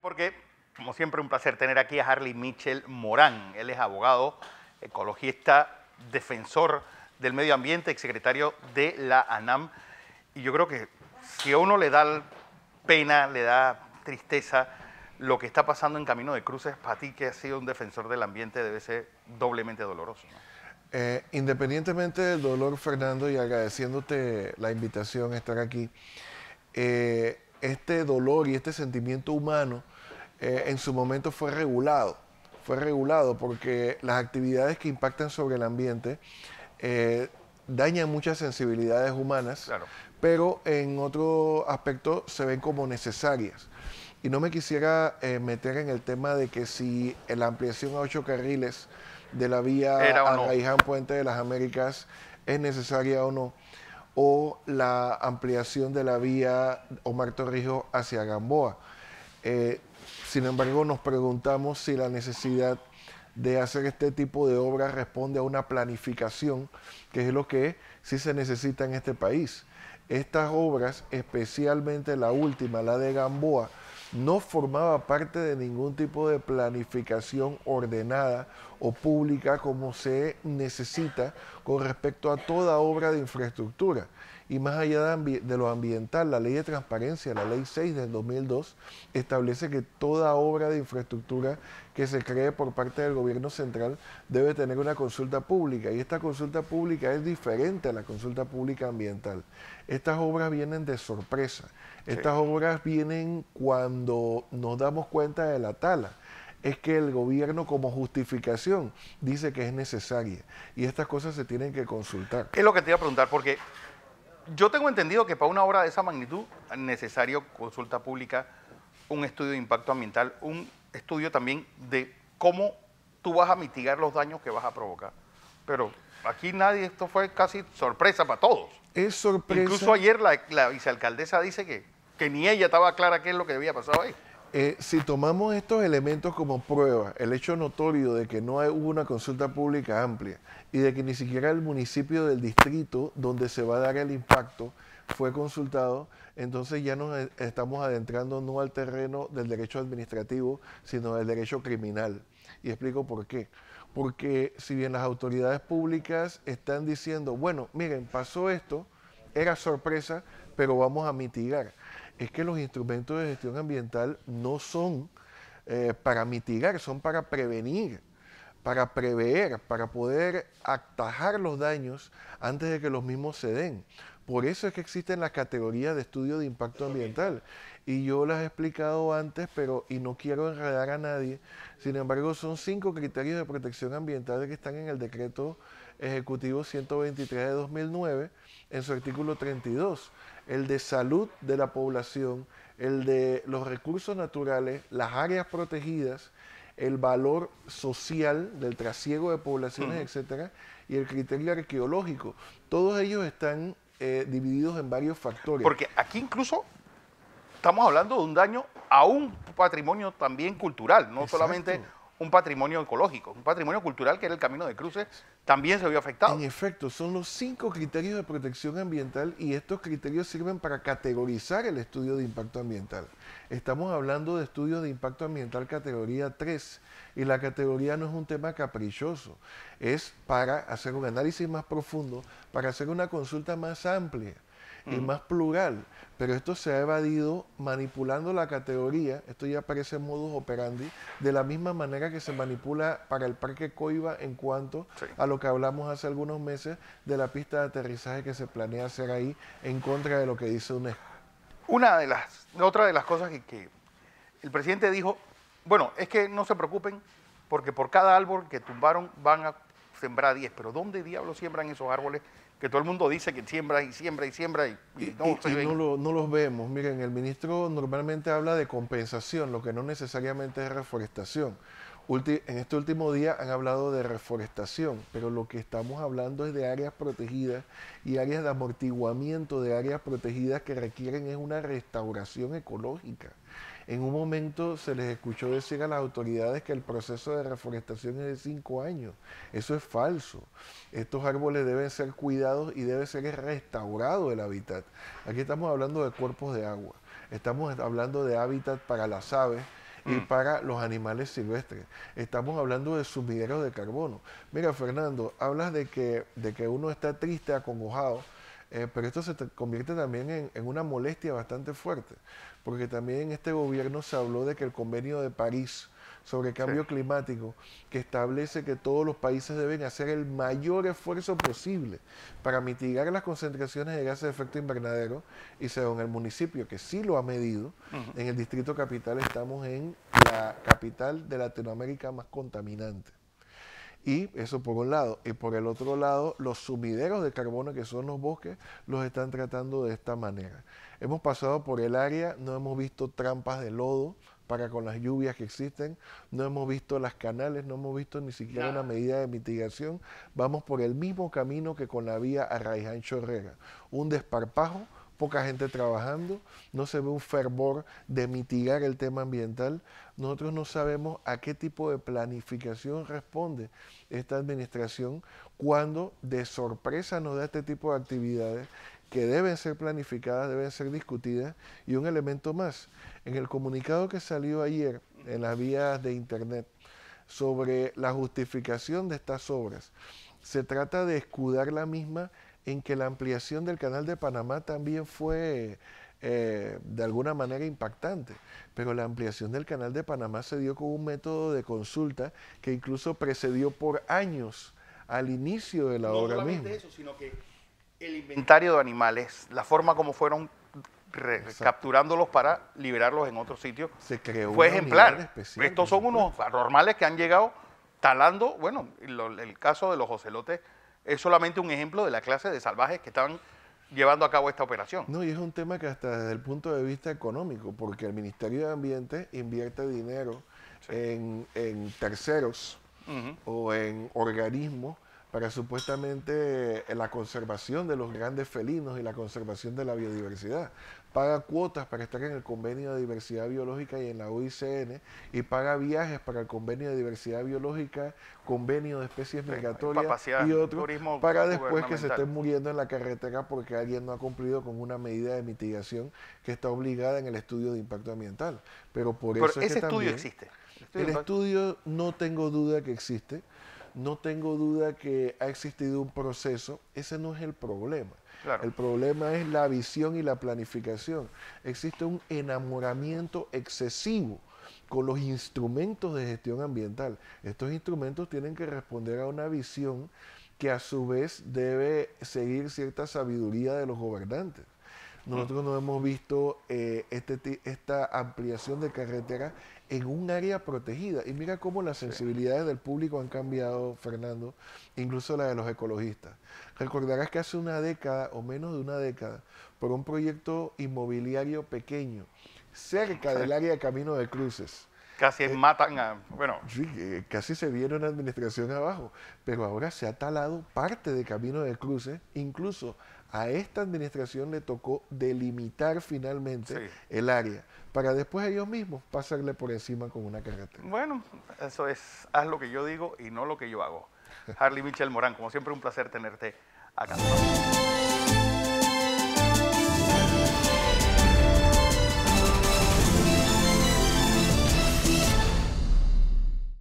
Porque, como siempre, un placer tener aquí a Harley Mitchell Morán. Él es abogado, ecologista, defensor del medio ambiente, exsecretario de la ANAM. Y yo creo que si a uno le da pena, le da tristeza lo que está pasando en Camino de Cruces, para ti que has sido un defensor del ambiente debe ser doblemente doloroso, ¿no? Independientemente del dolor, Fernando, y agradeciéndote la invitación a estar aquí, este dolor y este sentimiento humano en su momento fue regulado. Fue regulado porque las actividades que impactan sobre el ambiente eh, dañan muchas sensibilidades humanas, Claro. pero en otro aspecto se ven como necesarias. Y no me quisiera meter en el tema de que si la ampliación a 8 carriles de la vía ¿Era o no? Arraiján-Puente de las Américas es necesaria o no, o la ampliación de la vía Omar Torrijos hacia Gamboa. Eh, Sin embargo, nos preguntamos si la necesidad de hacer este tipo de obras responde a una planificación, que es lo que sí se necesita en este país. Estas obras, especialmente la última, la de Gamboa, no formaba parte de ningún tipo de planificación ordenada o pública como se necesita con respecto a toda obra de infraestructura. Y más allá de lo ambiental, la ley de transparencia, la ley 6 del 2002, establece que toda obra de infraestructura que se cree por parte del gobierno central debe tener una consulta pública. Y esta consulta pública es diferente a la consulta pública ambiental. Estas obras vienen de sorpresa. Sí. Estas obras vienen cuando nos damos cuenta de la tala. Es que el gobierno como justificación dice que es necesaria. Y estas cosas se tienen que consultar. Es lo que te iba a preguntar, porque yo tengo entendido que para una obra de esa magnitud es necesario consulta pública, un estudio de impacto ambiental, un estudio también de cómo tú vas a mitigar los daños que vas a provocar. Pero aquí nadie, esto fue casi sorpresa para todos. Es sorpresa. Incluso ayer la vicealcaldesa dice que ni ella estaba clara qué es lo que había pasado ahí. Si tomamos estos elementos como prueba, el hecho notorio de que no hubo una consulta pública amplia y de que ni siquiera el municipio del distrito donde se va a dar el impacto fue consultado, entonces ya nos estamos adentrando no al terreno del derecho administrativo, sino del derecho criminal. Y explico por qué. Porque si bien las autoridades públicas están diciendo, bueno, miren, pasó esto, era sorpresa, pero vamos a mitigar. Es que los instrumentos de gestión ambiental no son para mitigar, son para prevenir, para prever, para poder atajar los daños antes de que los mismos se den. Por eso es que existen las categorías de estudio de impacto ambiental. Y yo las he explicado antes, pero y no quiero enredar a nadie. Sin embargo, son 5 criterios de protección ambiental que están en el decreto ejecutivo 123 de 2009, en su artículo 32. El de salud de la población, el de los recursos naturales, las áreas protegidas, el valor social del trasiego de poblaciones, etcétera, y el criterio arqueológico. Todos ellos están divididos en varios factores. Porque aquí incluso estamos hablando de un daño a un patrimonio también cultural, no Exacto. solamente un patrimonio ecológico, un patrimonio cultural que era el Camino de Cruces, también se vio afectado. En efecto, son los 5 criterios de protección ambiental y estos criterios sirven para categorizar el estudio de impacto ambiental. Estamos hablando de estudios de impacto ambiental categoría 3 y la categoría no es un tema caprichoso, es para hacer un análisis más profundo, para hacer una consulta más amplia y más plural, pero esto se ha evadido manipulando la categoría, esto ya parece modus operandi, de la misma manera que se manipula para el Parque Coiba en cuanto a lo que hablamos hace algunos meses de la pista de aterrizaje que se planea hacer ahí en contra de lo que dice UNESCO. Otra de las cosas que el presidente dijo, bueno, es que no se preocupen porque por cada árbol que tumbaron van a sembrar 10, pero ¿dónde diablos siembran esos árboles? Que todo el mundo dice que siembra y siembra y siembra y no se ven. No los vemos. Miren, el ministro normalmente habla de compensación, lo que no necesariamente es reforestación. En este último día han hablado de reforestación, pero lo que estamos hablando es de áreas protegidas y áreas de amortiguamiento de áreas protegidas que requieren es una restauración ecológica. En un momento se les escuchó decir a las autoridades que el proceso de reforestación es de 5 años. Eso es falso. Estos árboles deben ser cuidados y debe ser restaurado el hábitat. Aquí estamos hablando de cuerpos de agua. Estamos hablando de hábitat para las aves y para los animales silvestres. Estamos hablando de sumideros de carbono. Mira, Fernando, hablas de que uno está triste, acongojado, pero esto se convierte también en una molestia bastante fuerte, porque también en este gobierno se habló de que el convenio de París sobre cambio climático, que establece que todos los países deben hacer el mayor esfuerzo posible para mitigar las concentraciones de gases de efecto invernadero, y según el municipio, que sí lo ha medido, en el Distrito Capital estamos en la capital de Latinoamérica más contaminante. Y eso por un lado. Y por el otro lado, los sumideros de carbono, que son los bosques, los están tratando de esta manera. Hemos pasado por el área, no hemos visto trampas de lodo para con las lluvias que existen, no hemos visto las canales, no hemos visto ni siquiera una medida de mitigación. Vamos por el mismo camino que con la vía Arraiján-Chorrera. Un desparpajo, poca gente trabajando, no se ve un fervor de mitigar el tema ambiental. Nosotros no sabemos a qué tipo de planificación responde esta administración cuando de sorpresa nos da este tipo de actividades que deben ser planificadas, deben ser discutidas. Y un elemento más, en el comunicado que salió ayer en las vías de internet sobre la justificación de estas obras, se trata de escudar la misma en que la ampliación del Canal de Panamá también fue de alguna manera impactante, pero la ampliación del Canal de Panamá se dio con un método de consulta que incluso precedió por años al inicio de la obra misma. No solamente eso, sino que el inventario de animales, la forma como fueron capturándolos para liberarlos en otro sitio, fue ejemplar. Estos son unos anormales que han llegado talando. Bueno, el caso de los ocelotes es solamente un ejemplo de la clase de salvajes que estaban llevando a cabo esta operación. No, y es un tema que hasta desde el punto de vista económico, porque el Ministerio de Ambiente invierte dinero en terceros o en organismos para supuestamente la conservación de los grandes felinos y la conservación de la biodiversidad. Paga cuotas para estar en el Convenio de Diversidad Biológica y en la UICN, y paga viajes para el Convenio de Diversidad Biológica, Convenio de Especies Migratorias y otros, para después que se estén muriendo en la carretera porque alguien no ha cumplido con una medida de mitigación que está obligada en el estudio de impacto ambiental. Pero eso es que ese estudio existe. El estudio no tengo duda que existe. No tengo duda que ha existido un proceso. Ese no es el problema. Claro. El problema es la visión y la planificación. Existe un enamoramiento excesivo con los instrumentos de gestión ambiental. Estos instrumentos tienen que responder a una visión que a su vez debe seguir cierta sabiduría de los gobernantes. Nosotros no hemos visto esta ampliación de carretera en un área protegida. Y mira cómo las sensibilidades del público han cambiado, Fernando, incluso la de los ecologistas. Recordarás que hace una década, o menos de una década, por un proyecto inmobiliario pequeño, cerca del área de Camino de Cruces, casi matan a... Bueno. Sí, casi se viene una administración abajo, pero ahora se ha talado parte de Camino de Cruces. Incluso a esta administración le tocó delimitar finalmente el área, para después ellos mismos pasarle por encima con una carretera. Bueno, eso es, haz lo que yo digo y no lo que yo hago. Harley Mitchell Morán, como siempre un placer tenerte acá.